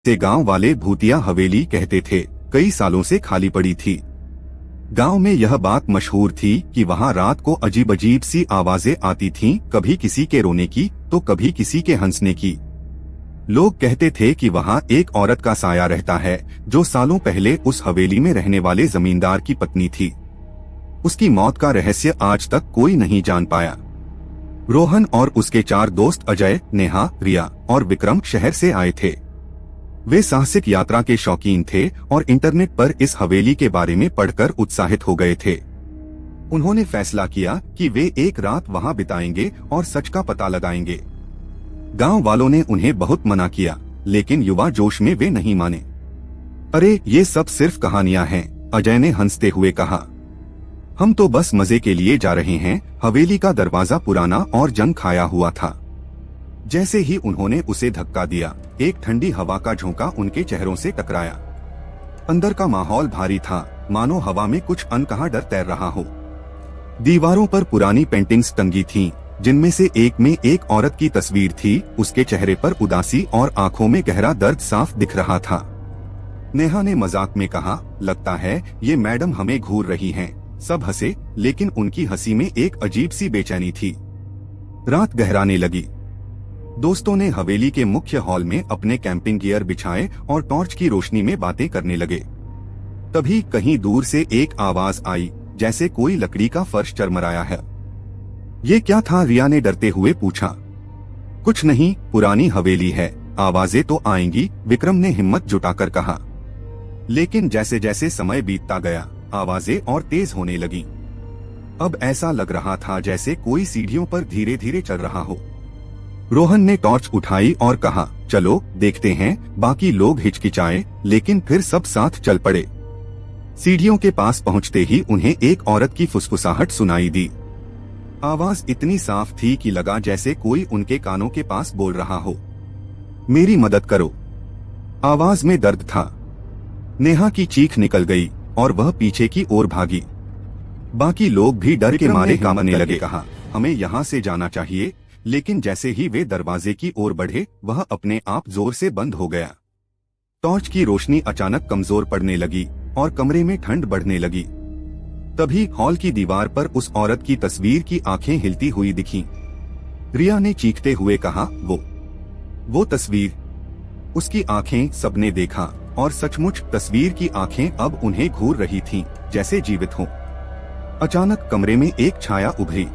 से गांव वाले भूतिया हवेली कहते थे, कई सालों से खाली पड़ी थी। गांव में यह बात मशहूर थी कि वहां रात को अजीब अजीब सी आवाजें आती थीं, कभी किसी के रोने की तो कभी किसी के हंसने की। लोग कहते थे कि वहां एक औरत का साया रहता है जो सालों पहले उस हवेली में रहने वाले जमींदार की पत्नी थी। उसकी मौत का रहस्य आज तक कोई नहीं जान पाया। रोहन और उसके 4 दोस्त अजय, नेहा, रिया और विक्रम शहर से आए थे। वे साहसिक यात्रा के शौकीन थे और इंटरनेट पर इस हवेली के बारे में पढ़कर उत्साहित हो गए थे। उन्होंने फैसला किया कि वे एक रात वहां बिताएंगे और सच का पता लगाएंगे। गांव वालों ने उन्हें बहुत मना किया, लेकिन युवा जोश में वे नहीं माने। अरे ये सब सिर्फ कहानियां हैं, अजय ने हंसते हुए कहा। हम तो बस मजे के लिए जा रहे हैं। हवेली का दरवाजा पुराना और जंग खाया हुआ था। जैसे ही उन्होंने उसे धक्का दिया, एक ठंडी हवा का झोंका उनके चेहरों से टकराया। अंदर का माहौल भारी था, मानो हवा में कुछ अनकहा डर तैर रहा हो। दीवारों पर पुरानी पेंटिंग्स टंगी थीं, जिनमें से एक में एक औरत की तस्वीर थी। उसके चेहरे पर उदासी और आंखों में गहरा दर्द साफ दिख रहा था। नेहा ने मजाक में कहा, लगता है ये मैडम हमें घूर रही हैं। सब हंसे, लेकिन उनकी हंसी में एक अजीब सी बेचैनी थी। रात गहराने लगी। दोस्तों ने हवेली के मुख्य हॉल में अपने कैंपिंग गियर बिछाए और टॉर्च की रोशनी में बातें करने लगे। तभी कहीं दूर से एक आवाज आई, जैसे कोई लकड़ी का फर्श चरमराया है। ये क्या था? रिया ने डरते हुए पूछा। कुछ नहीं, पुरानी हवेली है, आवाजें तो आएंगी, विक्रम ने हिम्मत जुटाकर कहा। लेकिन जैसे जैसे समय बीतता गया, आवाजें और तेज होने लगी। अब ऐसा लग रहा था जैसे कोई सीढ़ियों पर धीरे धीरे चल रहा हो। रोहन ने टॉर्च उठाई और कहा, चलो देखते हैं। बाकी लोग हिचकिचाए, लेकिन फिर सब साथ चल पड़े। सीढ़ियों के पास पहुंचते ही उन्हें एक औरत की फुसफुसाहट सुनाई दी। आवाज इतनी साफ थी कि लगा जैसे कोई उनके कानों के पास बोल रहा हो, मेरी मदद करो। आवाज में दर्द था। नेहा की चीख निकल गई और वह पीछे की ओर भागी। बाकी लोग भी डर के मारे कांपने लगे। कहा, हमें यहाँ से जाना चाहिए। लेकिन जैसे ही वे दरवाजे की ओर बढ़े, वह अपने आप जोर से बंद हो गया। टॉर्च की रोशनी अचानक कमजोर पड़ने लगी और कमरे में ठंड बढ़ने लगी। तभी हॉल की दीवार पर उस औरत की तस्वीर की आंखें हिलती हुई दिखीं। रिया ने चीखते हुए कहा, वो तस्वीर। उसकी आंखें सबने देखा और सचमुच तस्वीर की आंखें अब उन्हें घूर रही थीं, जैसे जीवित हों। अचानक कमरे में एक छाया उभरी।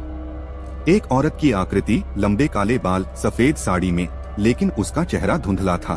एक औरत की आकृति, लंबे काले बाल, सफेद साड़ी में, लेकिन उसका चेहरा धुंधला था।